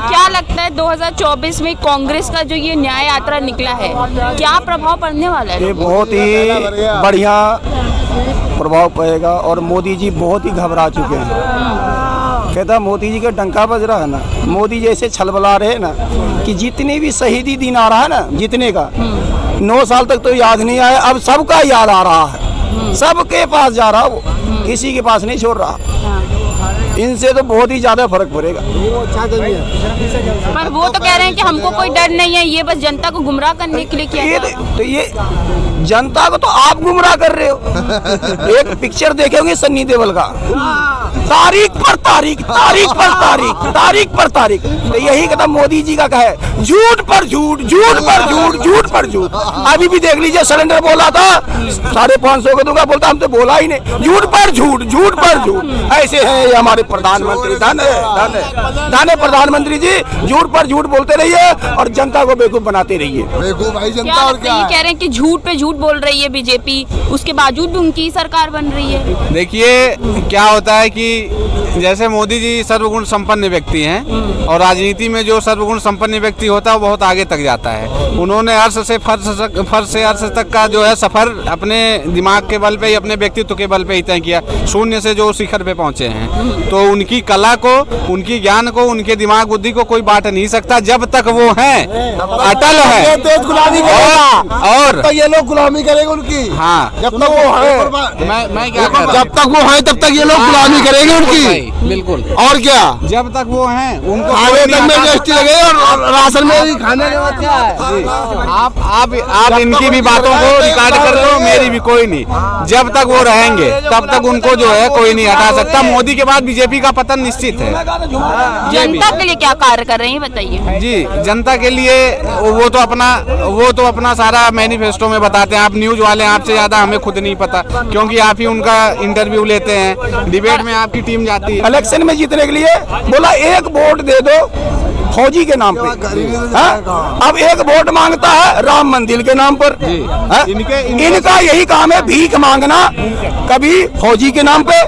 क्या लगता है 2024 में कांग्रेस का जो ये न्याय यात्रा निकला है, क्या प्रभाव पड़ने वाला है? ये बहुत ही बढ़िया प्रभाव पड़ेगा और मोदी जी बहुत ही घबरा चुके हैं। कहता मोदी जी का डंका बज रहा है ना, मोदी जैसे छलबला रहे ना कि जितने भी शहीदी दिन आ रहा है ना, जितने का 9 साल तक तो याद नहीं आया, अब सबका याद आ रहा है, सबके पास जा रहा वो, किसी के पास नहीं छोड़ रहा। इनसे तो बहुत ही ज्यादा फर्क पड़ेगा। पर वो तो कह रहे हैं कि हमको कोई डर नहीं है, ये बस जनता को गुमराह करने के लिए किया जा रहा है। तो ये जनता को तो आप गुमराह कर रहे हो। एक पिक्चर देखे होंगे सन्नी देओल का, तारीख पर तारीख, तारीख पर तारीख, तारीख पर तारीख, तो यही कहता मोदी जी का है, झूठ पर झूठ, झूठ पर झूठ, झूठ पर झूठ। अभी भी देख लीजिए, सिलेंडर बोला था 550 का दूंगा, बोलता हम तो बोला ही नहीं, झूठ पर झूठ, झूठ पर झूठ। ऐसे है ये हमारे प्रधानमंत्री, धन है प्रधानमंत्री जी, झूठ पर झूठ बोलते रहिए और जनता को बेवकूफ बनाते रहिए। बेवकूफ भाई जनता और क्या? ये कह रहे हैं कि झूठ पे झूठ बोल रही है बीजेपी, उसके बावजूद भी उनकी सरकार बन रही है। देखिए क्या होता है कि जैसे मोदी जी सर्वगुण संपन्न व्यक्ति हैं और राजनीति में जो सर्वगुण संपन्न व्यक्ति होता है वो बहुत आगे तक जाता है। उन्होंने अर्श से फर्श से अर्श तक का जो है सफर अपने दिमाग के बल पे ही, अपने व्यक्तित्व के बल पे ही तय किया। शून्य से जो शिखर पे पहुंचे हैं, तो उनकी कला को, उनकी ज्ञान को, उनके दिमाग बुद्धि को कोई बांट नहीं सकता जब तक वो हैं, अटल है। और तो ये लोग गुलामी करेंगे उनकी। हाँ, जब तक वो है, मैं क्या कह रहा हूं? जब तक वो है तब तक ये लोग गुलामी करेंगे उनकी। बिल्कुल। और क्या, जब तक वो हैं उनको खाने तक में जीएसटी लगे और राशन में भी खाने के बाद क्या है। आप इनकी भी बातों को रिकॉर्ड कर लो, मेरी भी, कोई नहीं। जब तक वो रहेंगे तब तक उनको जो है कोई नहीं हटा सकता। मोदी के बाद बीजेपी का पतन निश्चित है। जनता के लिए क्या कार्य कर रहे हैं बताइए? जी, जनता के लिए वो तो अपना सारा मैनिफेस्टो में बताते हैं। आप न्यूज वाले, आपसे ज्यादा हमें खुद नहीं पता, क्योंकि आप ही उनका इंटरव्यू लेते हैं, डिबेट में आपकी टीम जाती है। इलेक्शन में जीतने के लिए बोला एक वोट दे दो फौजी के नाम पे, अब एक वोट मांगता है राम मंदिर के नाम पर। इनका यही काम है, भीख मांगना, कभी फौजी के नाम पे,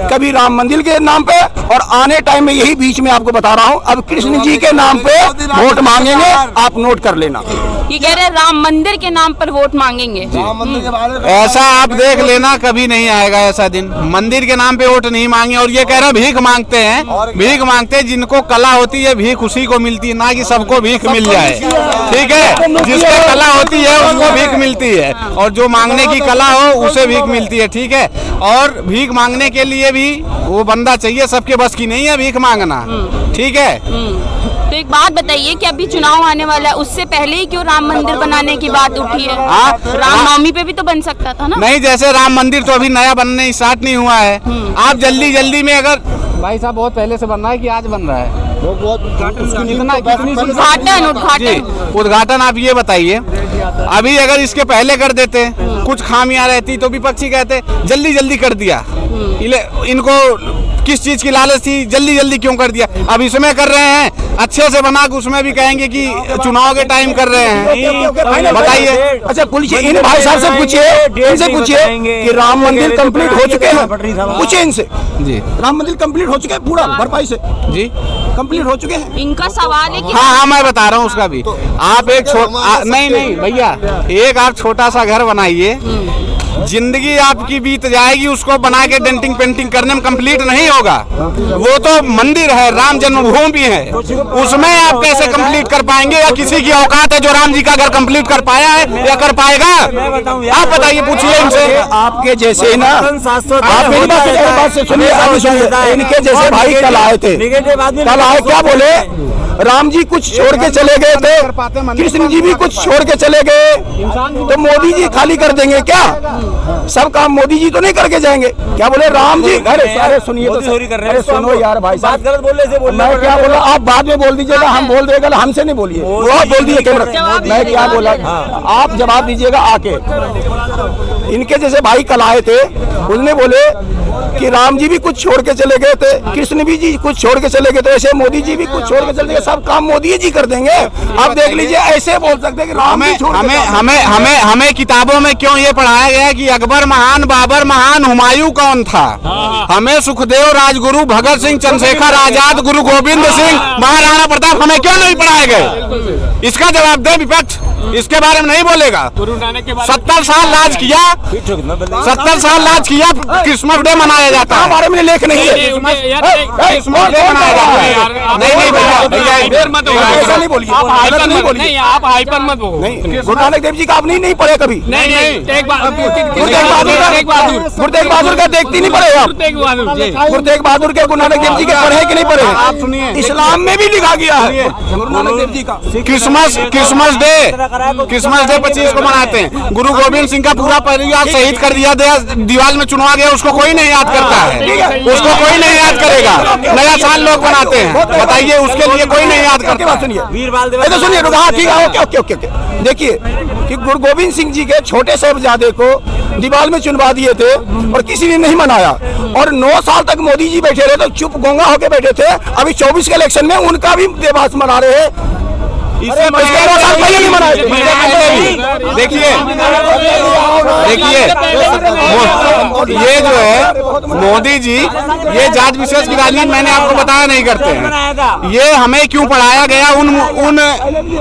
कभी राम मंदिर के नाम पे, और आने टाइम में यही बीच में आपको बता रहा हूँ, अब कृष्ण जी के नाम पे वोट मांगेंगे, आप नोट कर लेना। ये कह रहे हैं राम मंदिर के नाम पर वोट मांगेंगे। ऐसा आप देख लेना, कभी नहीं आएगा ऐसा दिन। मंदिर के नाम पे वोट नहीं मांगे, और ये कह रहे हैं भीख मांगते हैं, भीख मांगते हैं। जिनको कला होती है भीख उसी को मिलती है, ना कि सबको भीख मिल जाए। ठीक है, जिसको कला होती है उसको भीख मिलती है, और जो मांगने की कला हो उसे भीख मिलती है। ठीक है, और भीख मांगने के लिए भी वो बंदा चाहिए, सबके बस की नहीं है भीख मांगना। ठीक है, तो एक बात बताइए कि अभी चुनाव आने वाला है, उससे पहले ही क्यों राम मंदिर बनाने की बात उठी है? रामनवमी पे भी तो बन सकता था ना? नहीं, जैसे राम मंदिर तो अभी नया बनने स्टार्ट नहीं हुआ है। आप जल्दी में, अगर भाई साहब बहुत पहले से बन रहा है कि आज बन रहा है? उद्घाटन आप ये बताइए, अभी अगर इसके पहले कर देते, कुछ खामियां रहती तो विपक्षी कहते जल्दी कर दिया। इनको किस चीज की लालच थी, जल्दी क्यों कर दिया? अब इसमें कर रहे हैं, अच्छे से बना के उसमें भी कहेंगे कि चुनाव के टाइम कर रहे हैं। बताइए। अच्छा पूछिए, इन भाई साहब से पूछिए, इनसे पूछिए कि राम मंदिर कंप्लीट हो चुके हैं, पूछिए इनसे। जी, राम मंदिर कंप्लीट हो चुके हैं पूरा भरपाई से? जी, कंप्लीट हो चुके हैं। इनका सवाल है कि हाँ, मैं बता रहा हूँ उसका भी। आप एक नहीं भैया, एक आप छोटा सा घर बनाइए, जिंदगी आपकी बीत जाएगी, उसको बना के डेंटिंग पेंटिंग करने में कंप्लीट नहीं होगा। वो तो मंदिर है, राम जन्मभूमि है, उसमें आप कैसे कंप्लीट कर पाएंगे? या किसी की औकात है जो राम जी का घर कंप्लीट कर पाया है या कर पाएगा? आप बताइए, पूछिए इनसे। आपके जैसे ना, आप मेरी बात से सुनिए, इनके जैसे भाई कल आए थे, कल आए, क्या बोले? राम जी कुछ छोड़ के चले गए थे, कृष्ण जी भी कुछ छोड़ के चले गए, तो मोदी जी खाली कर देंगे क्या? सब काम मोदी जी तो नहीं करके जाएंगे? क्या बोले राम जी? अरे सुनिए तो, अरे सुनो यार भाई साहब, गलत बोलने से बोल, मैं क्या बोला? आप बाद में बोल दीजिएगा, हम बोल देगा, हमसे नहीं बोलिए, वो आप बोल दीजिए कैमरा। मैं क्या बोला, आप जवाब दीजिएगा आके। इनके जैसे भाई कल आए थे, उसने बोले कि राम जी भी कुछ छोड़ के चले गए थे, कृष्ण भी जी कुछ छोड़ के चले गए थे, ऐसे मोदी जी भी कुछ छोड़ के चले गए, सब काम मोदी जी कर देंगे। आप देख लीजिए, ऐसे बोल सकते हैं कि राम हमें किताबों में क्यों ये पढ़ाया गया है कि अकबर महान, बाबर महान, हुमायूं कौन था। हमें सुखदेव, राजगुरु, भगत सिंह, चंद्रशेखर आजाद, गुरु गोविंद सिंह, महाराणा प्रताप हमें क्यों नहीं पढ़ाए गए? इसका जवाब दे विपक्ष, इसके बारे में नहीं बोलेगा। 70 साल राज किया, 70 साल राज किया, क्रिसमस डे मनाया जाता है। बारे में लेख नहीं है, क्रिसमस डे मनाया जाता है। नहीं भैया, ऐसा नहीं बोलिए, आप हाइपर नहीं बोलिए, आप हाइपर मत हो। नहीं, गुरु नानक देव जी का आप नहीं पढ़े कभी? नहीं, गुरु तेग बहादुर का देखती नहीं पढ़े आप? गुरु तेग बहादुर के गुरु नानक देव जी के पढ़े कि नहीं पढ़े? आप सुनिए, इस्लाम में भी लिखा गया है गुरु नानक देव जी का क्रिसमस डे 25 को मनाते हैं। गुरु गोविंद सिंह का पूरा परिवार शहीद कर दिया गया, दीवार में चुनवा गया, उसको कोई नहीं याद करता है, उसको कोई नहीं याद करेगा। नया साल लोग बनाते हैं, बताइए उसके लिए कोई नहीं याद करता। सुनिए, सुनिए, हाँ ठीक है, ओके ओके ओके। देखिए कि गुरु गोविंद सिंह जी के छोटे साहिबजादे को दीवार में चुनवा दिए थे और किसी ने नहीं मनाया, और 9 साल तक मोदी जी बैठे रहे तो चुप गोंगा होके बैठे थे। अभी 24 के इलेक्शन में उनका भी देवास मना रहे हैं। इससे पहले नहीं मनाए थे। देखिए ये जो है मोदी जी, ये जात विशेष की राजनीति मैंने आपको बताया नहीं करते हैं। ये हमें क्यों पढ़ाया गया उन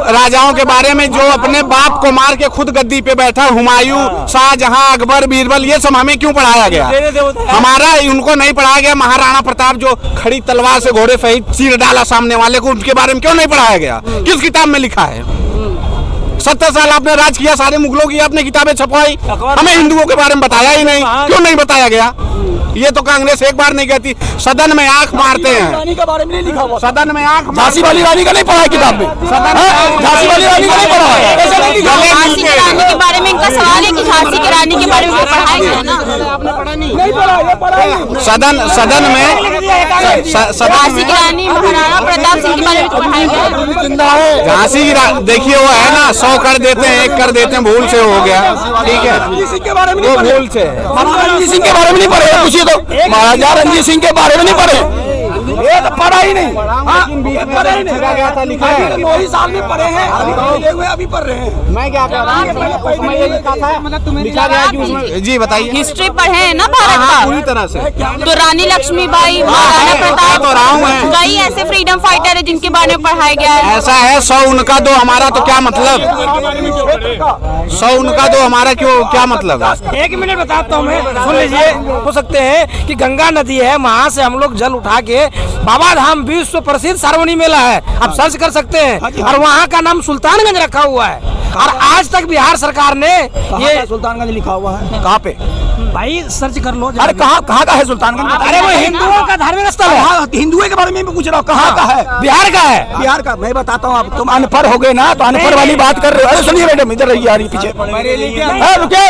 राजाओं के बारे में जो अपने बाप को मार के खुद गद्दी पे बैठा, हुमायूं, शाहजहां, अकबर, बीरबल, ये सब हमें क्यों पढ़ाया गया? हमारा उनको नहीं पढ़ाया गया। महाराणा प्रताप जो खड़ी तलवार से घोड़े सहित चीर डाला सामने वाले को, उनके बारे में क्यों नहीं पढ़ाया गया? किस किताब में लिखा है? 70 साल आपने राज किया, सारे मुगलों की आपने किताबें छपवाई, हमें हिंदुओं के बारे में बताया ही नहीं। क्यों नहीं बताया गया? ये तो कांग्रेस एक बार नहीं कहती, सदन में आंख मारते हैं। रानी के बारे में नहीं लिखा हुआ, सदन में आंख, झांसी वाली रानी का नहीं पढ़ा है किताब में, झांसी वाली रानी का नहीं पढ़ा है, ऐसा नहीं लिखा। झांसी की रानी के बारे में इनका सवाल है कि झांसी की रानी के बारे में वो पढ़ाएंगे ना? नहीं पढ़ा, ये पढ़ा है। सदन में झांसी की रानी महाराणा प्रताप सिंह के बारे में पढ़ाएंगे। झांसी की देखिए वो है ना, 100 कर देते हैं, 1 कर देते हैं, भूल से हो गया, ठीक है, रणजीत सिंह के बारे में वो भूल से। महाराजा रणजीत सिंह के बारे में नहीं पढ़े, पूछिए तो महाराजा रणजीत सिंह के बारे में नहीं पढ़े, ये तो पढ़ा ही नहीं। पढ़ा ही नहीं, लिखा है 9 साल में पढ़े हैं, अभी पढ़ रहे हैं। मैं क्या कह रहा हूँ, लिखा गया कि उसमें, जी बताइए। हिस्ट्री पढ़े हैं ना भारत का पूरी तरह से। तो रानी लक्ष्मीबाई, महाराणा प्रताप, तो रहा हूँ मैं। कई ऐसे फ्रीडम फाइटर है जिनके बारे में पढ़ाया गया है। ऐसा है, 100 उनका दो हमारा, तो क्या मतलब? 100 उनका दो हमारा, क्यों, क्या मतलब? 1 मिनट बताता हूँ मैं, सुन लीजिए। हो सकते हैं कि गंगा नदी है, वहाँ से हम लोग जल उठा के बाबा धाम विश्व प्रसिद्ध सार्वजनिक मेला है, आप सर्च कर सकते हैं, और वहाँ का नाम सुल्तानगंज रखा हुआ है। और आज तक बिहार सरकार ने ये सुल्तानगंज लिखा हुआ है, कहाँ पे? भाई सर्च कर लो। अरे कहाँ का है सुल्तानगंज? अरे वो हिंदुओं का धार्मिक स्थल है। हिंदुओं के बारे में पूछ रहा हूँ, कहाँ का है? बिहार का है। बिहार का, मैं बताता हूँ। आप तुम अनपढ़ हो गए ना, तो अनपढ़ वाली बात कर रहे हो। अरे सुनिए मैडम, इधर रहिए, आ रही पीछे रुके।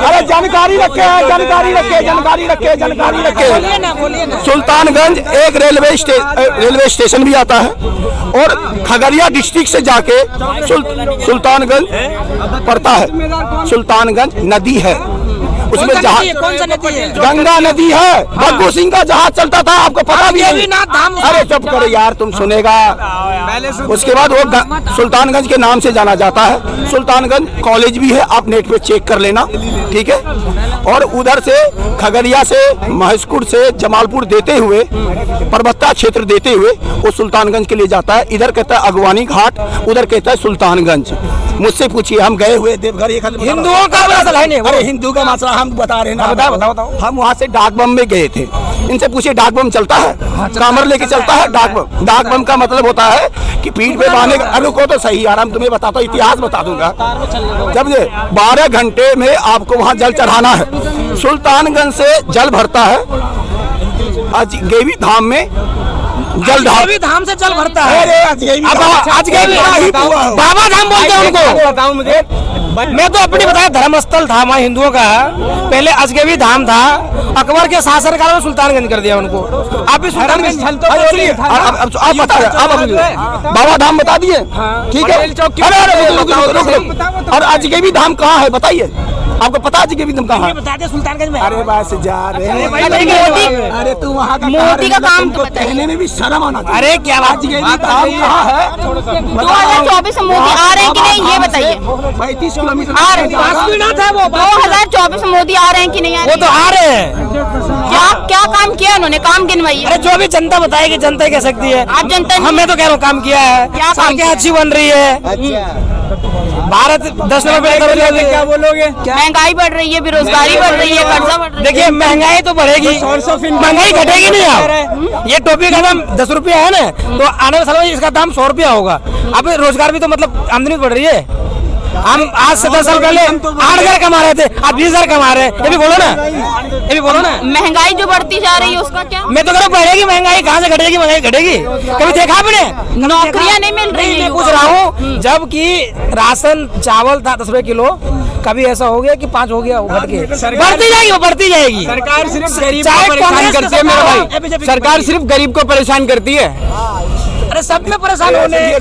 अरे जानकारी रखे, जानकारी रखे, जानकारी रखे, जानकारी रखे। सुल्तानगंज एक रेलवे स्टेशन भी आता है, और खगड़िया डिस्ट्रिक्ट से जाके सुल्तानगंज पड़ता है। सुल्तानगंज नदी है, उसमें जहाज, कौन सा नदी है? गंगा नदी है। भगत सिंह का जहाज चलता था, आपको पता भी है? धाम। अरे चुप करो यार, तुम सुनेगा। उसके बाद वो सुल्तानगंज के नाम से जाना जाता है। सुल्तानगंज कॉलेज भी है, आप नेट पे चेक कर लेना, ठीक है। और उधर से खगड़िया से, महेशपुर से, जमालपुर देते हुए, पर्वता क्षेत्र देते हुए वो सुल्तानगंज के लिए जाता है। इधर कहता है अगवानी घाट, उधर कहता है सुल्तानगंज। मुझसे पूछिए, हम गए हुए देवघर, हिंदुओं का मसला है नहीं। अरे हिंदू का मसला हम बता रहे हैं ना। बताओ। हम वहाँ से डाक बम में गए थे, इनसे पूछिए डाक बम चलता है? कामर लेके चलता है डाक बम? डाक बम का मतलब होता है कि पीठ पे बांधे। रुको तो सही यार, हम तुम्हें बताता हूँ, इतिहास बता दूंगा। जब 12 घंटे में आपको वहाँ जल चढ़ाना है। सुल्तानगंज से जल भरता है, आज गेवी धाम में जल धाम से जल भरता है। आज बाबा धाम बोलते हैं उनको। बताओ मुझे, मैं तो अपनी बताया धर्मस्थल था वहाँ हिंदुओं का। पहले अजगैबी धाम था, अकबर के शासनकाल में सुल्तानगंज कर दिया उनको। आप भी सुल्तानगंज आप बता रहे, आप बाबा धाम बता दिए, ठीक है। और अजगैबी धाम कहाँ है बताइए? आपको पता है जी तुम कहाँ? बता दे सुल्तानगंज में। अरे बस जा रहे हैं। मोदी अरे तू वहाँ का मोदी का काम तो बताइए। कहने में भी शर्म आना चाहिए। अरे क्या बात आज ये भी काम कहाँ है? 2024 में मोदी आ रहे हैं कि नहीं ये बताइए। 35 किलोमीटर आ रहे हैं। वो 2024 में मोदी आ रहे हैं कि नहीं आ रहे वो तो आ रहे हैं। क्या क्या काम किया उन्होंने? काम गिनवाइए। अरे जो भी जनता बताएगी, जनता कह सकती है। आप जनता हम मैं तो कह रहा हूँ काम किया है। क्या काम सड़कें किया? अच्छी बन रही है। भारत 10 नंबर पे क्या बोलोगे? महंगाई बढ़ रही है, बेरोजगारी बढ़ रही है, कर्जा बढ़ रही है। देखिए महंगाई तो बढ़ेगी, महंगाई घटेगी नहीं। आप ये टोपी का दाम 10 रुपया है ना, तो आने वाले साल में इसका दाम 100 रुपया होगा। अब रोजगार भी तो मतलब आमदनी बढ़ रही है। हम आज से 10 साल पहले 8,000 कमा रहे थे, आप 20,000 कमा रहे हैं। ये भी बोलो ना, ये भी बोलो ना। महंगाई जो बढ़ती जा रही है उसका क्या? मैं तो कह रहा हूँ बढ़ेगी महंगाई, कहाँ से घटेगी? महंगाई घटेगी? कभी देखा आपने? नौकरियां नहीं मिल रही मैं है। पूछ रहा हूँ, जबकि राशन चावल था 10 रुपए किलो, कभी ऐसा हो गया कि 5 हो गया? घट के बढ़ती जाएगी, वो बढ़ती जाएगी। सरकार सिर्फ गरीब चाहे को परेशान कांग्रेस करती है मेरे का भाई। बीजेपी सरकार सिर्फ गरीब को परेशान करती है। अरे सब में परेशान होने